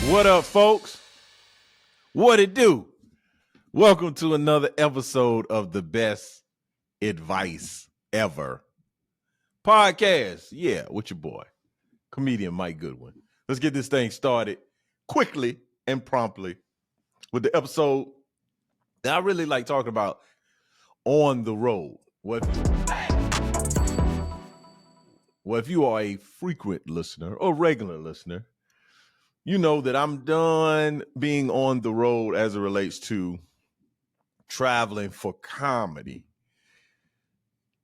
What up, folks? What it do? Welcome to another episode of the best advice ever podcast. Yeah, with your boy, comedian Mike Goodwin. Let's get this thing started quickly and promptly with the episode that I really like talking about, on the road. Well, if you are a frequent listener or regular listener, you know that I'm done being on the road as it relates to traveling for comedy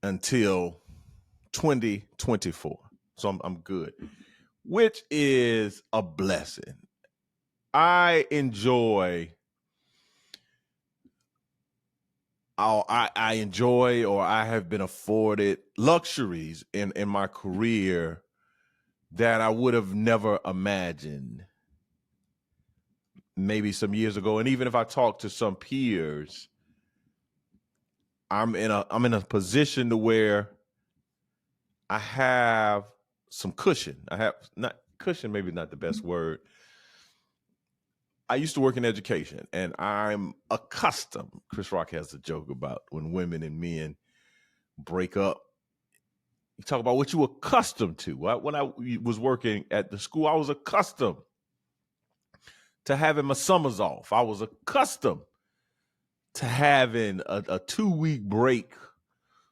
until 2024. So I'm good, which is a blessing. I enjoy or I have been afforded luxuries in my career that I would have never imagined maybe some years ago. And even if I talk to some peers, I'm in a position to where I have some cushion. I have not cushion, maybe not the best word. I used to work in education, and I'm accustomed. Chris Rock has a joke about when women and men break up. You talk about what you were accustomed to. When I was working at the school, I was accustomed to having my summers off. I was accustomed to having a 2-week break,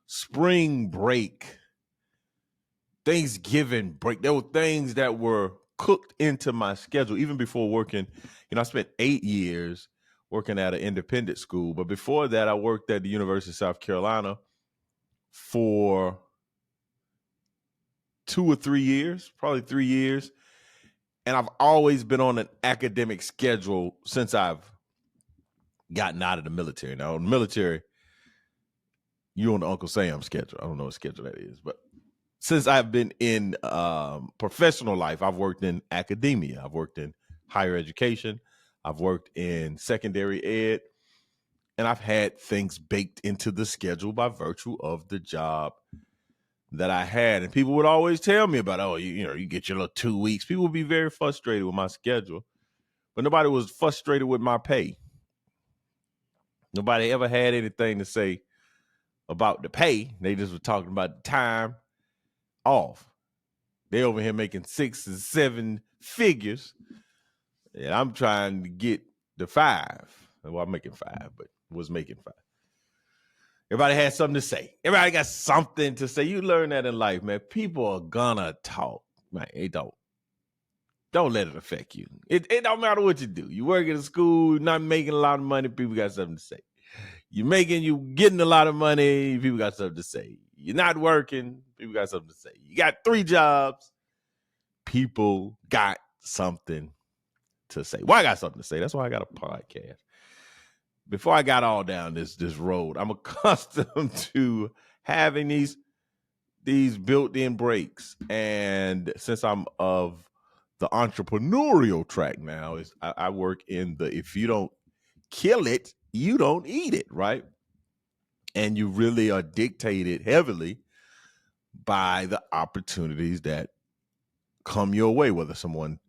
spring break, Thanksgiving break. There were things that were cooked into my schedule even before working. I spent 8 years working at an independent school, but before that, I worked at the University of South Carolina for 2 or 3 years, probably 3 years. And I've always been on an academic schedule since I've gotten out of the military. Now, in the military, you're on the Uncle Sam schedule. I don't know what schedule that is, but since I've been in professional life, I've worked in academia. I've worked in higher education. I've worked in secondary ed. And I've had things baked into the schedule by virtue of the job that I had. And people would always tell me about, oh, you get your little 2 weeks. People would be very frustrated with my schedule. But nobody was frustrated with my pay. Nobody ever had anything to say about the pay. They just were talking about the time off. They over here making 6 and 7 figures, and I'm trying to get the 5. Well, I'm making 5, but was making 5. Everybody had something to say. Everybody got something to say. You learn that in life, man. People are gonna talk, man. They don't let it affect you. It don't matter what you do. You work at a school, not making a lot of money, people got something to say. You getting a lot of money, people got something to say. You're not working, people got something to say. You got 3 jobs, people got something to say. Well, I got something to say. That's why I got a podcast. Before I got all down this road, I'm accustomed to having these built-in breaks. And since I'm of the entrepreneurial track now, I work in the if you don't kill it, you don't eat it, right? And you really are dictated heavily by the opportunities that come your way, whether someone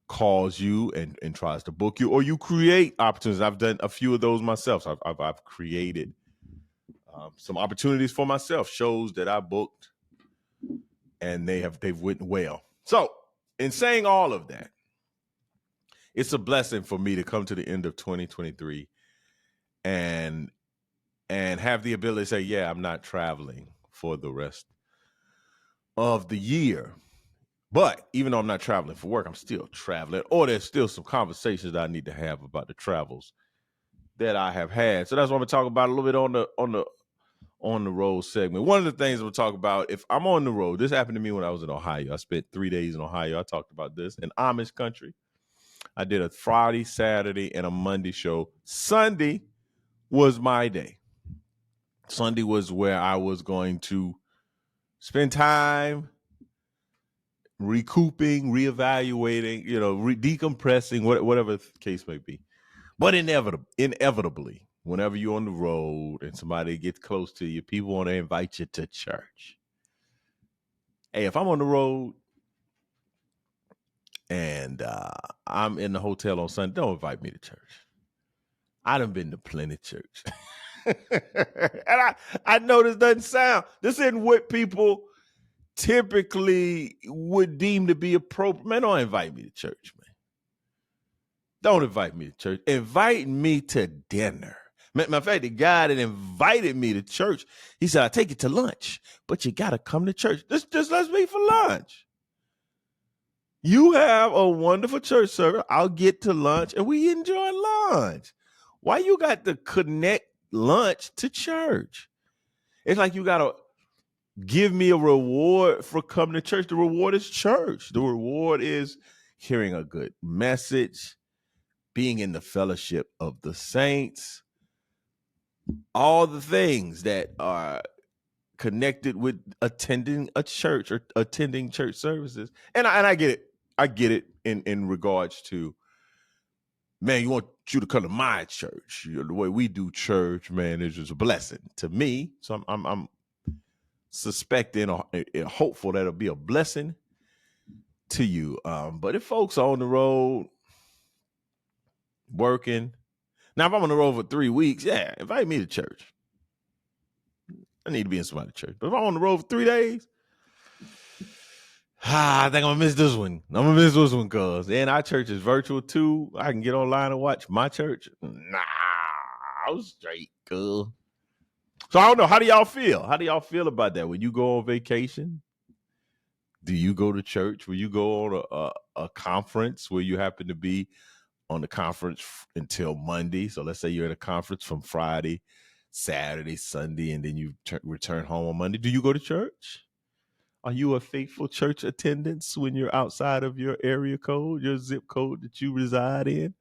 calls you and tries to book you, or you create opportunities. I've done a few of those myself. So I've created some opportunities for myself, shows that I booked, and they've went well. So in saying all of that, it's a blessing for me to come to the end of 2023 and have the ability to say, yeah, I'm not traveling for the rest of the year. But even though I'm not traveling for work, I'm still traveling, or there's still some conversations that I need to have about the travels that I have had. So that's what I'm gonna talk about a little bit on the road segment. One of the things we'll talk about, if I'm on the road, this happened to me when I was in Ohio. I spent 3 days in Ohio. I talked about this in Amish country. I did a Friday, Saturday, and a Monday show. Sunday was my day. Sunday was where I was going to spend time recouping, reevaluating, decompressing, whatever the case may be. But inevitably, whenever you're on the road and somebody gets close to you, people want to invite you to church. Hey, if I'm on the road and I'm in the hotel on Sunday. Don't invite me to church. I done been to plenty church. And I know this doesn't sound, this isn't what people typically would deem to be appropriate. Man, don't invite me to church, man. Don't invite me to church. Invite me to dinner. Matter of fact, the guy that invited me to church, he said, I'll take you to lunch, but you got to come to church. Just let's meet for lunch. You have a wonderful church service. I'll get to lunch and we enjoy lunch. Why you got to connect lunch to church? It's like you got to give me a reward for coming to church. The reward is church. The reward is hearing a good message, being in the fellowship of the saints, all the things that are connected with attending a church or attending church services. And I get it. I get it in regards to, man, you want you to come to my church. The way we do church, man, is just a blessing to me. So I'm suspecting or hopeful that it'll be a blessing to you. But if folks are on the road working, now if I'm on the road for 3 weeks, yeah, invite me to church. I need to be in somebody's church. But if I'm on the road for 3 days, I think I'm gonna miss this one. I'm gonna miss this one because then our church is virtual too. I can get online and watch my church. Nah, I'm straight, cool. So I don't know. How do y'all feel? How do y'all feel about that? When you go on vacation, do you go to church? Will you go on a conference where you happen to be on the conference until Monday? So let's say you're at a conference from Friday, Saturday, Sunday, and then you return home on Monday. Do you go to church? Are you a faithful church attendance when you're outside of your area code, your zip code that you reside in?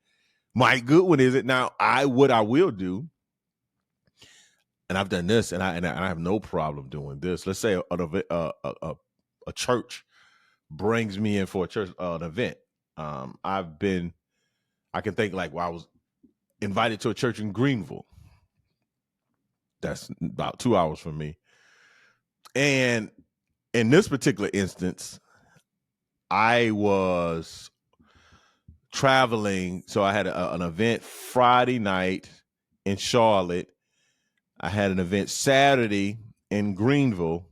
My Goodwin is it now? What I will do, and I've done this, and I have no problem doing this. Let's say a church brings me in for a church an event. I can think like, well, I was invited to a church in Greenville. That's about 2 hours from me. And in this particular instance, I was traveling. So I had an event Friday night in Charlotte. I had an event Saturday in Greenville.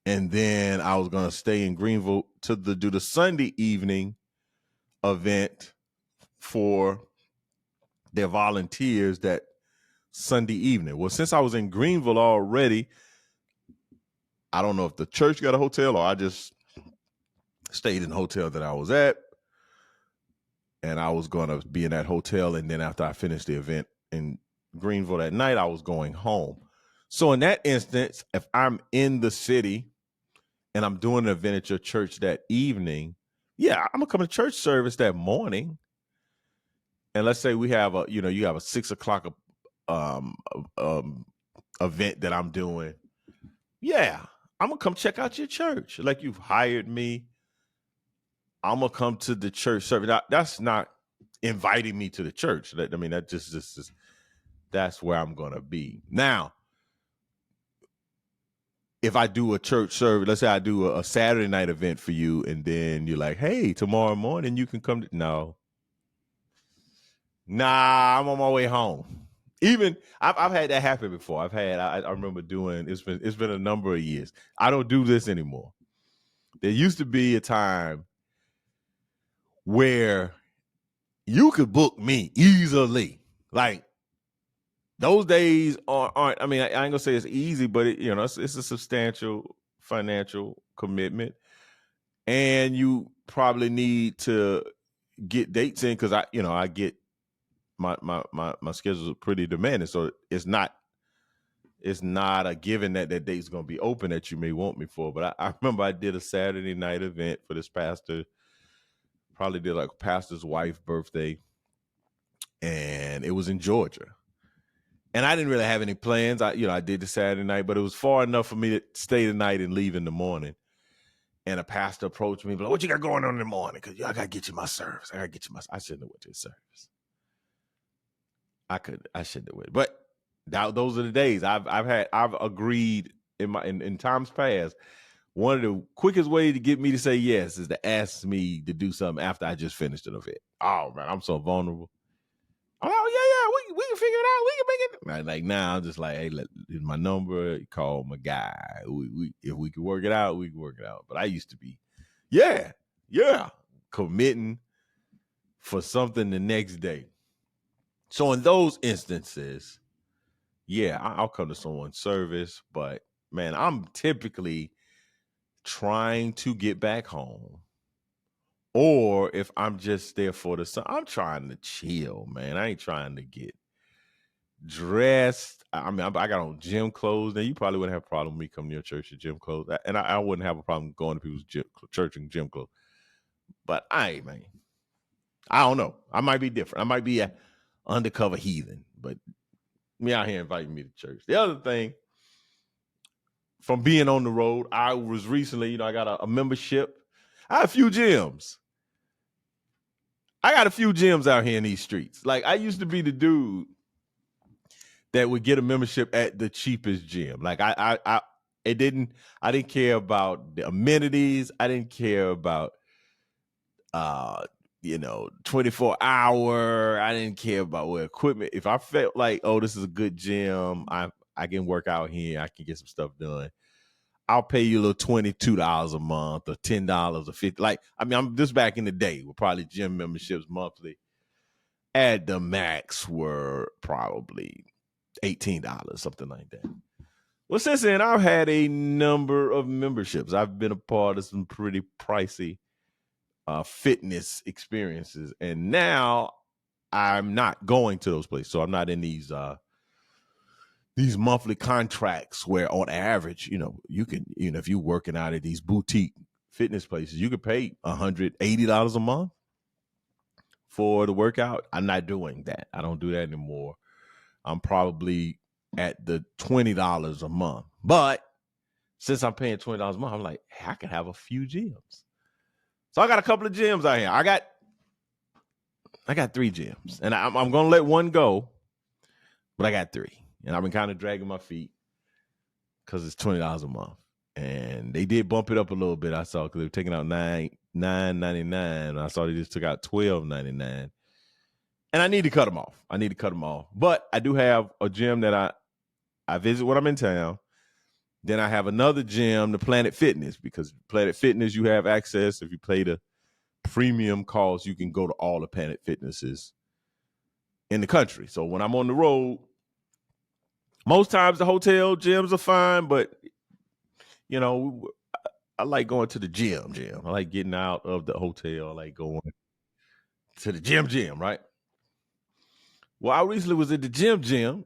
And then I was going to stay in Greenville to do the Sunday evening event for their volunteers that Sunday evening. Well, since I was in Greenville already, I don't know if the church got a hotel or I just stayed in the hotel that I was at. And I was going to be in that hotel. And then after I finished the event in Greenville that night, I was going home. So in that instance, if I'm in the city and I'm doing an event at your church that evening, yeah, I'm gonna come to church service that morning. And let's say we have you have a 6 o'clock event that I'm doing. Yeah, I'm gonna come check out your church. Like you've hired me. I'm gonna come to the church service. Now, that's not inviting me to the church. That just that's where I'm gonna be. Now, if I do a church service, let's say I do a Saturday night event for you, and then you're like, hey, tomorrow morning you can come. No. Nah, I'm on my way home. Even I've had that happen before. I remember doing, it's been a number of years. I don't do this anymore. There used to be a time where you could book me easily. Like those days aren't. I mean, I ain't gonna say it's easy, but it's a substantial financial commitment, and you probably need to get dates in because I get my schedules are pretty demanding, so it's not a given that date's gonna be open that you may want me for. But I remember I did a Saturday night event for this pastor. Probably did like a pastor's wife's birthday, and it was in Georgia. And I didn't really have any plans. I did the Saturday night, but it was far enough for me to stay the night and leave in the morning. And a pastor approached me, like, "What you got going on in the morning? Because I gotta get you my service. I shouldn't have went to his service. I shouldn't have went. But those are the days I've agreed in times past one of the quickest ways to get me to say yes is to ask me to do something after I just finished an event. Oh man, I'm so vulnerable. Oh yeah, we can figure it out. We can make it. Like now, I'm just like, hey, here's my number. Call my guy. We if we can work it out, we can work it out. But I used to be, yeah, committing for something the next day. So in those instances, yeah, I'll come to someone's service. But man, I'm typically trying to get back home. Or if I'm just there for the sun, I'm trying to chill, man. I ain't trying to get dressed. I mean, I got on gym clothes. Now, you probably wouldn't have a problem with me coming to your church in gym clothes. And I wouldn't have a problem going to people's church in gym clothes. But man, I don't know. I might be different. I might be an undercover heathen. But me out here inviting me to church. The other thing, from being on the road, I was recently, I got a membership. I have a few gyms. I got a few gyms out here in these streets. Like I used to be the dude that would get a membership at the cheapest gym. Like I didn't care about the amenities. I didn't care about 24 hour. I didn't care about what equipment. If I felt like, oh, this is a good gym, I can work out here, I can get some stuff done, I'll pay you a little $22 a month or $10 or $50. Like, I mean, I'm just back in the day with probably gym memberships monthly at the max were probably $18, something like that. Well, since then, I've had a number of memberships. I've been a part of some pretty pricey fitness experiences, and now I'm not going to those places. So I'm not in these monthly contracts where on average, you can, if you're working out at these boutique fitness places, you could pay $180 a month for the workout. I'm not doing that. I don't do that anymore. I'm probably at the $20 a month. But since I'm paying $20 a month, I'm like, hey, I can have a few gyms. So I got a couple of gyms out here. I got 3 gyms, and I'm going to let one go, but I got 3. And I've been kind of dragging my feet because it's $20 a month. And they did bump it up a little bit, I saw, because they were taking out $9.99. I saw they just took out $12.99. And I need to cut them off. But I do have a gym that I visit when I'm in town. Then I have another gym, the Planet Fitness, because Planet Fitness, you have access. If you pay the premium cost, you can go to all the Planet Fitnesses in the country. So when I'm on the road, most times the hotel gyms are fine, but I like going to the gym. I like getting out of the hotel. I like going to the gym, right? Well, I recently was at the gym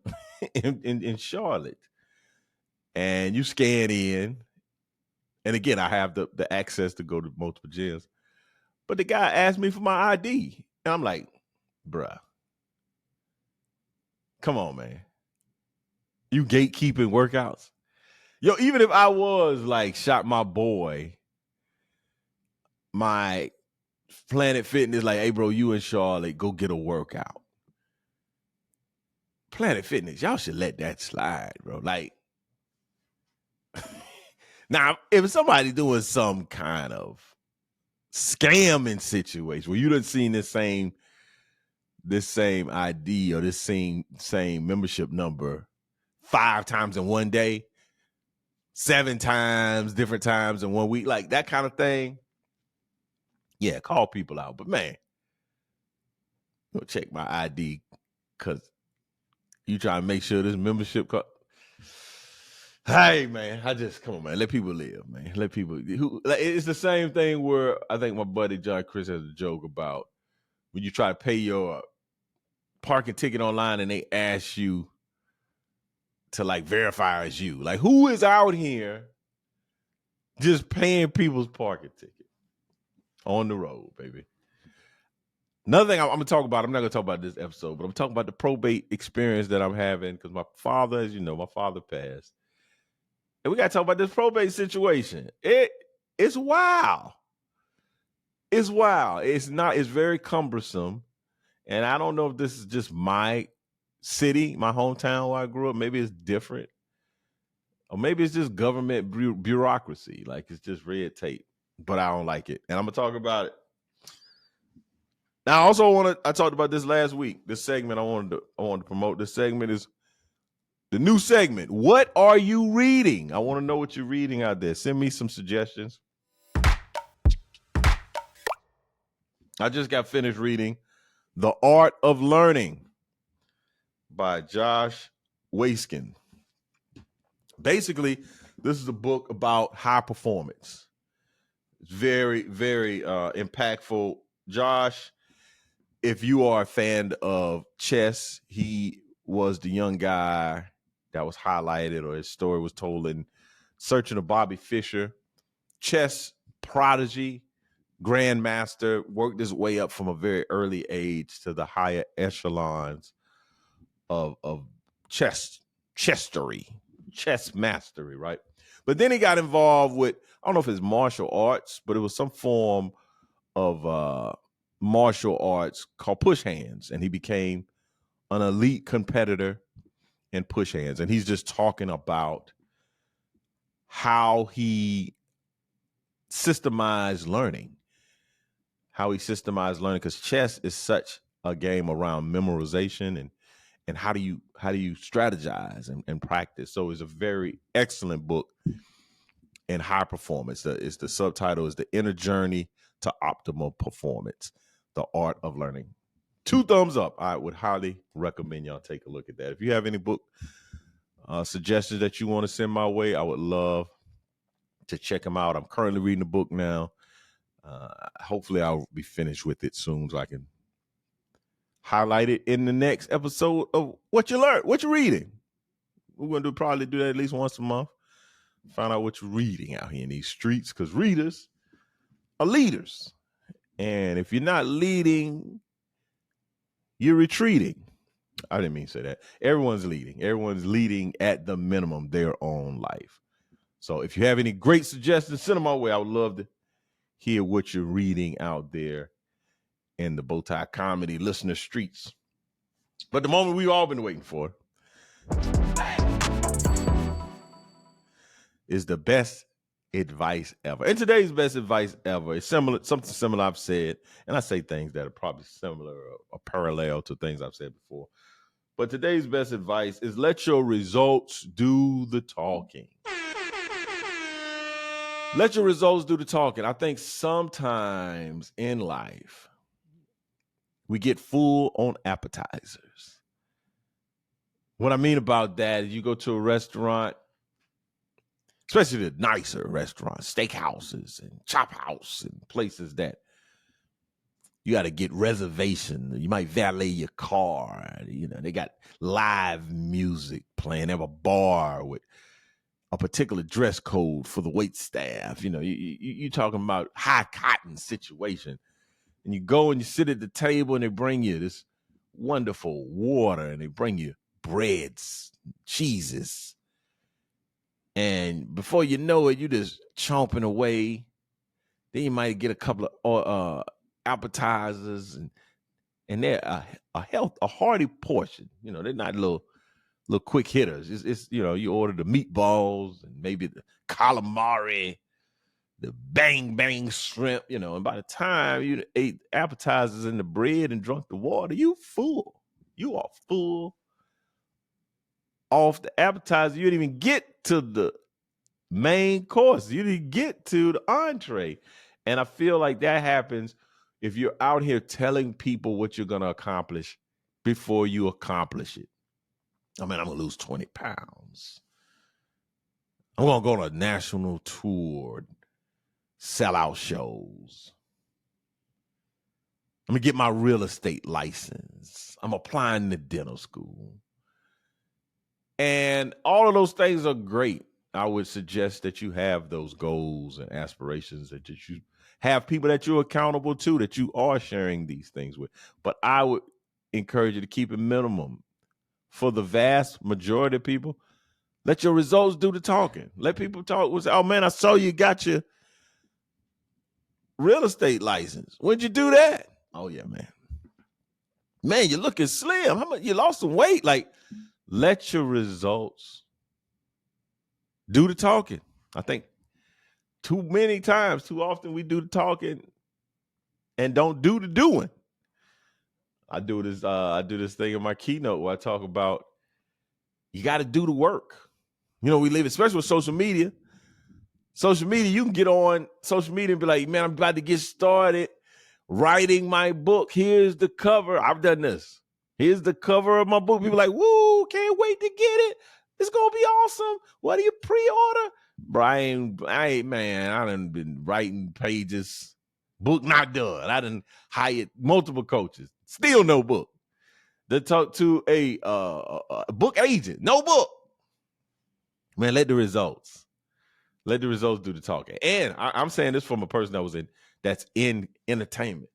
in Charlotte, and you scan in, and again, I have the access to go to multiple gyms, but the guy asked me for my ID, and I'm like, bruh, come on, man. You gatekeeping workouts? Yo, even if I was like shot my boy, my Planet Fitness, like, hey, bro, you in Charlotte, go get a workout. Planet Fitness, y'all should let that slide, bro. Like, now, if somebody doing some kind of scamming situation where you done seen this same ID or this same membership number 5 times in one day, 7 times, different times in 1 week, like that kind of thing, yeah, call people out. But man, go check my ID because you try to make sure this membership hey man, come on, man, let people live, man. Let people it's the same thing where I think my buddy John Chris has a joke about when you try to pay your parking ticket online and they ask you to like verify as you. Like, who is out here just paying people's parking ticket on the road, baby? Another thing I'm going to talk about, I'm not going to talk about this episode, but I'm talking about the probate experience that I'm having because my father, as you know, my father passed. And we got to talk about this probate situation. It's wild. It's wild. It's very cumbersome. And I don't know if this is just my city, my hometown where I grew up. Maybe it's different Or maybe it's just government bureaucracy. Like it's just red tape, but I don't like it. And I'm going to talk about it. Now, I talked about this last week. This segment I wanted to promote. This segment is the new segment. What are you reading? I want to know what you're reading out there. Send me some suggestions. I just got finished reading The Art of Learning by Josh Waskin. Basically, this is a book about high performance. It's very, very impactful. Josh, if you are a fan of chess, he was the young guy that was highlighted, or his story was told in Searching of Bobby Fischer. Chess prodigy, grandmaster, worked his way up from a very early age to the higher echelons of chess mastery, right? But then he got involved with, I don't know if it's martial arts, but it was some form of martial arts called push hands, and he became an elite competitor in push hands. And he's just talking about how he systemized learning, because chess is such a game around memorization and how do you strategize and practice. So it's a very excellent book in high performance. The subtitle is The Inner Journey to Optimal Performance, The Art of Learning. 2 thumbs up. I would highly recommend y'all take a look at that. If you have any book suggestions that you want to send my way, I would love to check them out. I'm currently reading the book now. Hopefully I'll be finished with it soon so I can highlight it in the next episode of What You Learn, What You Reading. We're going to probably do that at least once a month. Find out what you're reading out here in these streets, because readers are leaders. And if you're not leading, you're retreating. I didn't mean to say that. Everyone's leading. Everyone's leading at the minimum their own life. So if you have any great suggestions, send them my way. I would love to hear what you're reading out there in the bowtie comedy listener streets. But the moment we've all been waiting for is the best advice ever. And today's best advice ever is something similar I've said, and I say things that are probably similar or parallel to things I've said before. But today's best advice is let your results do the talking. Let your results do the talking. I think sometimes in life, we get full on appetizers. What I mean about that is you go to a restaurant, especially the nicer restaurants, steakhouses and chop house and places that you got to get reservation. You might valet your car. You know, they got live music playing. They have a bar with a particular dress code for the wait staff. You know, you talking about high cotton situation. And you go and you sit at the table and they bring you this wonderful water and they bring you breads, cheeses. And before you know it, you just chomping away. Then you might get a couple of appetizers and they're a hearty portion. You know, they're not little quick hitters. It's you know, you order the meatballs and maybe the calamari, the bang shrimp, you know, and by the time you ate appetizers and the bread and drunk the water, you full. You are full off the appetizer. You didn't even get to the main course. You didn't get to the entree. And I feel like that happens if you're out here telling people what you're going to accomplish before you accomplish it. I mean, I'm going to lose 20 pounds. I'm going to go on a national tour, sell out shows. I'm going to get my real estate license. I'm applying to dental school. And all of those things are great. I would suggest that you have those goals and aspirations, that you have people that you're accountable to, that you are sharing these things with. But I would encourage you to keep it minimum. For the vast majority of people, let your results do the talking. Let people talk. Oh, man, I saw you got your real estate license. When'd you do that? Oh, yeah, man. Man, you're looking slim. How much? You lost some weight. Like, let your results Do the talking. I think too often we do the talking and don't do the doing. I do this thing in my keynote where I talk about you got to do the work. You know, we live, especially with social media. Social media, you can get on social media and be like, man, I'm about to get started writing my book. Here's the cover. I've done this. Here's the cover of my book. People are like, woo, can't wait to get it. It's going to be awesome. What do you pre-order? Brian, I done been writing pages. Book not done. I done hired multiple coaches. Still no book. To talk to a book agent. No book. Man, let the results do the talking. And I'm saying this from a person that's in entertainment.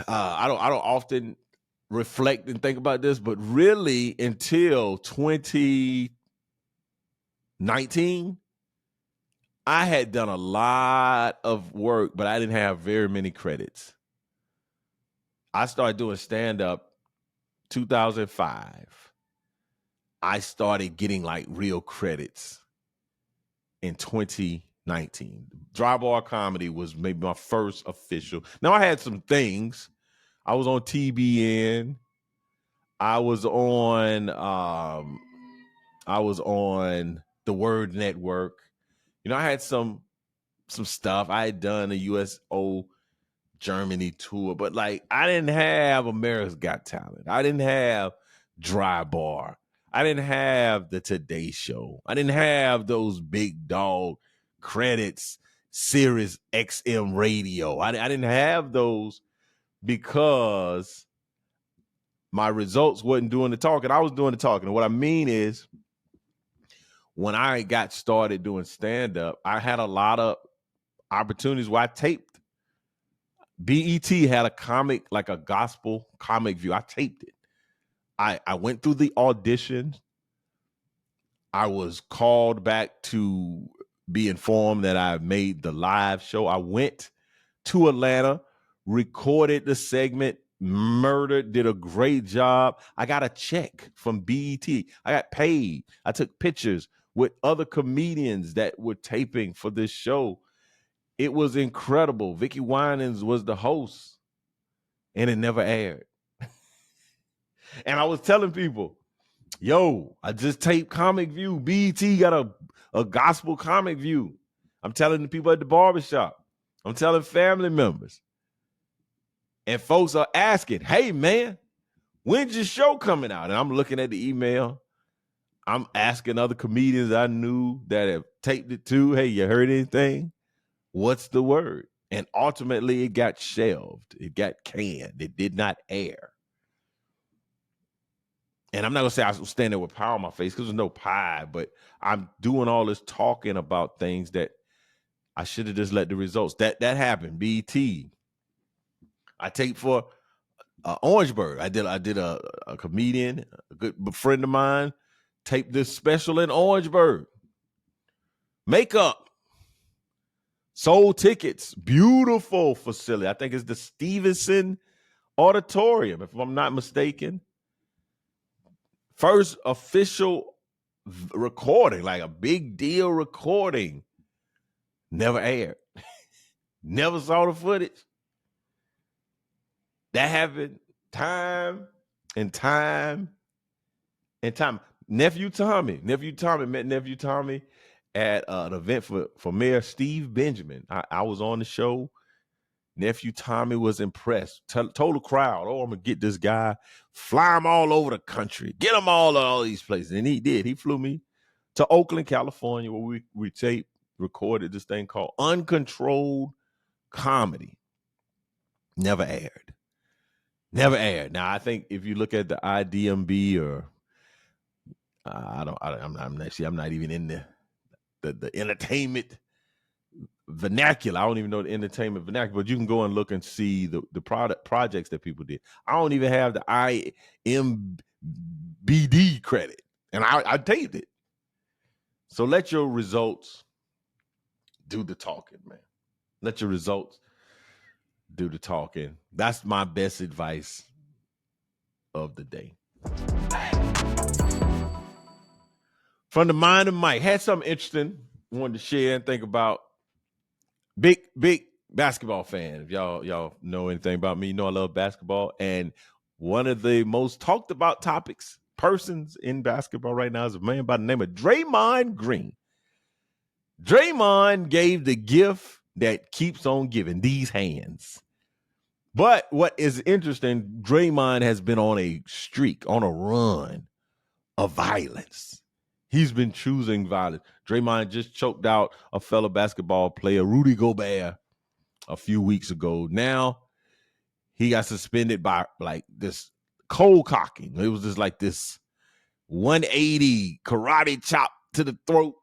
I don't often reflect and think about this, but really until 2019, I had done a lot of work, but I didn't have very many credits. I started doing stand-up 2005. I started getting like real credits in 2019. Dry bar comedy was maybe my first official. Now I had some things. I was on TBN. I was on the Word Network. You know, I had some stuff. I had done a USO Germany tour, but like I didn't have America's Got Talent. I didn't have Dry Bar. I didn't have the Today Show. I didn't have those big dog credits, Sirius XM radio. I didn't have those because my results wasn't doing the talking. I was doing the talking. And what I mean is, when I got started doing stand-up, I had a lot of opportunities where I taped. BET had a comic, like a gospel comic view. I taped it. I went through the auditions. I was called back to be informed that I made the live show. I went to Atlanta, recorded the segment, murdered, did a great job. I got a check from BET. I got paid. I took pictures with other comedians that were taping for this show. It was incredible. Vicky Winans was the host, and it never aired. And I was telling people, yo, I just taped Comic View. BET got a gospel Comic View. I'm telling the people at the barbershop. I'm telling family members. And folks are asking, hey, man, when's your show coming out? And I'm looking at the email. I'm asking other comedians I knew that have taped it too. Hey, you heard anything? What's the word? And ultimately, it got shelved. It got canned. It did not air. And I'm not going to say I was standing there with pie on my face because there's no pie, but I'm doing all this talking about things that I should have just let the results. That happened. BT. I taped for Orangeburg. I did a comedian, a good friend of mine, taped this special in Orangeburg. Makeup. Sold tickets. Beautiful facility. I think it's the Stevenson Auditorium, if I'm not mistaken. First official recording, like a big deal recording. Never aired. Never saw the footage. That happened time and time and time. Nephew Tommy met Nephew Tommy at an event for Mayor Steve Benjamin. I was on the show. Nephew Tommy was impressed. Told the crowd, oh, I'm going to get this guy, fly him all over the country, get him all these places. And he did. He flew me to Oakland, California, where we recorded this thing called Uncontrolled Comedy. Never aired. Now, I think if you look at the IDMB or I'm not even in the entertainment vernacular. I don't even know the entertainment vernacular, but you can go and look and see the projects that people did. I don't even have the IMBD credit, and I taped it. So let your results do the talking, man. Let your results do the talking. That's my best advice of the day. From the mind of Mike, had something interesting wanted to share and think about. Big basketball fan. If y'all know anything about me, you know I love basketball. And one of the most talked about persons in basketball right now is a man by the name of Draymond Green. Draymond gave the gift that keeps on giving, these hands. But what is interesting, Draymond has been on a streak, on a run of violence. He's been choosing violence. Draymond just choked out a fellow basketball player, Rudy Gobert, a few weeks ago. Now he got suspended by like this cold cocking. It was just like this 180 karate chop to the throat.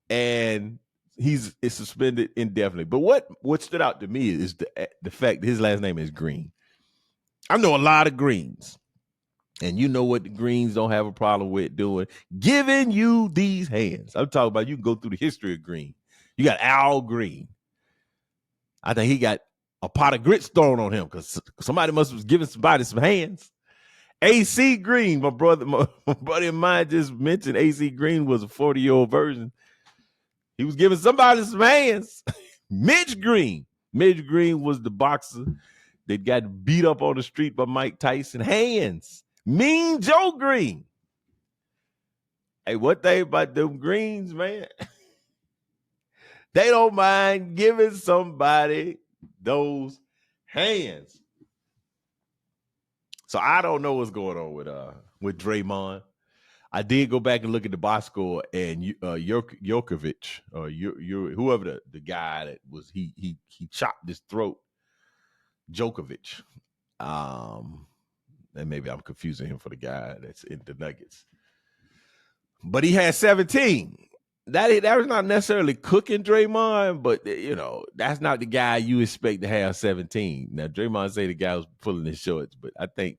And is suspended indefinitely. But what stood out to me is the fact that his last name is Green. I know a lot of Greens. And you know what the Greens don't have a problem with doing? Giving you these hands. I'm talking about you can go through the history of Green. You got Al Green. I think he got a pot of grits thrown on him because somebody must have given somebody some hands. AC Green, my buddy of mine just mentioned AC Green was a 40-year-old version. He was giving somebody some hands. Mitch Green. Mitch Green was the boxer that got beat up on the street by Mike Tyson. Hands. Mean Joe Green. Hey, what they about them Greens, man? They don't mind giving somebody those hands. So I don't know what's going on with Draymond. I did go back and look at the box score, and Jokovic, or whoever the guy that was, he chopped his throat. Djokovic. And maybe I'm confusing him for the guy that's in the Nuggets. But he had 17. That was not necessarily cooking Draymond, but that's not the guy you expect to have 17. Now Draymond say the guy was pulling his shorts, but I think,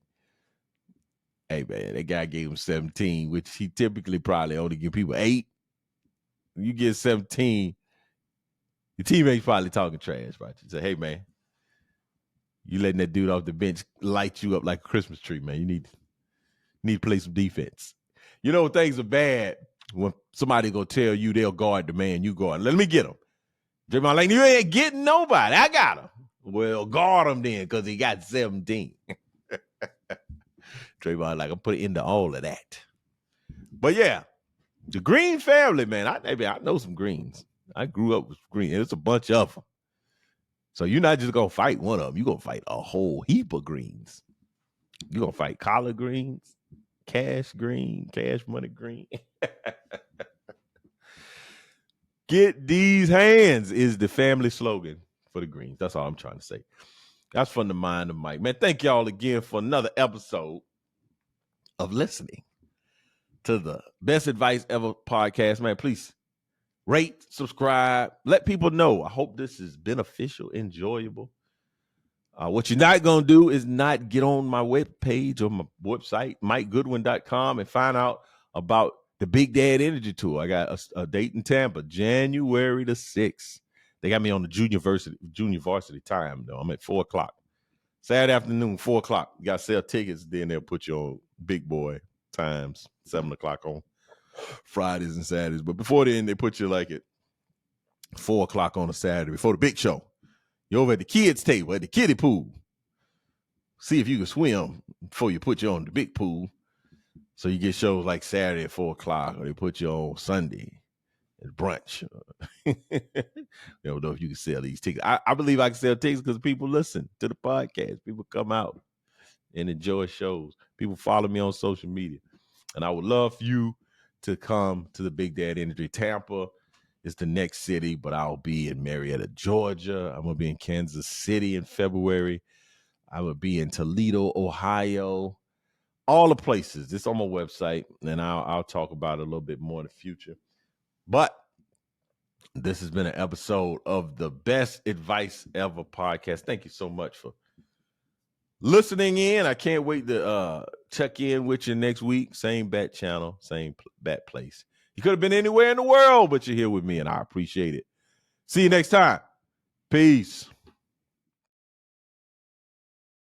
hey man, that guy gave him 17, which he typically probably only give people 8. When you get 17, your teammates probably talking trash about you. Say, hey man, you letting that dude off the bench light you up like a Christmas tree, man. You need to play some defense. You know things are bad when somebody gonna tell you they'll guard the man you guard. Let me get him. Draymond like, you ain't getting nobody. I got him. Well, guard him then because he got 17. Draymond like, I'm putting into all of that. But yeah, the Green family, man. I know some Greens. I grew up with Green. It's a bunch of them. So you're not just gonna fight one of them. You're gonna fight a whole heap of Greens. You're gonna fight collard greens, cash money green. Get these hands is the family slogan for the Greens. That's all I'm trying to say. That's from the mind of Mike. Man, thank y'all again for another episode of listening to the Best Advice Ever podcast. Man, please rate, subscribe, let people know. I hope this is beneficial, enjoyable. What you're not going to do is not get on my webpage or my website, MikeGoodwin.com, and find out about the Big Dad Energy Tour. I got a date in Tampa, January the 6th. They got me on the junior varsity time, though. I'm at 4 o'clock. Saturday afternoon, 4 o'clock. You got to sell tickets. Then they'll put you on big boy times, 7 o'clock on Fridays and Saturdays. But before then, they put you like at 4 o'clock on a Saturday before the big show. You're over at the kids' table, at the kiddie pool. See if you can swim before you put you on the big pool. So you get shows like Saturday at 4 o'clock, or they put you on Sunday at brunch. You don't know if you can sell these tickets. I believe I can sell tickets because people listen to the podcast. People come out and enjoy shows. People follow me on social media. And I would love for you to come to the Big Dad Energy. Tampa is the next city, but I'll be in Marietta, Georgia. I'm going to be in Kansas City in February. I will be in Toledo, Ohio. All the places. It's on my website, and I'll talk about it a little bit more in the future. But this has been an episode of the Best Advice Ever podcast. Thank you so much for listening in. I can't wait to check in with you next week. Same bat channel, same bat place. You could have been anywhere in the world, but you're here with me, and I appreciate it. See you next time. Peace.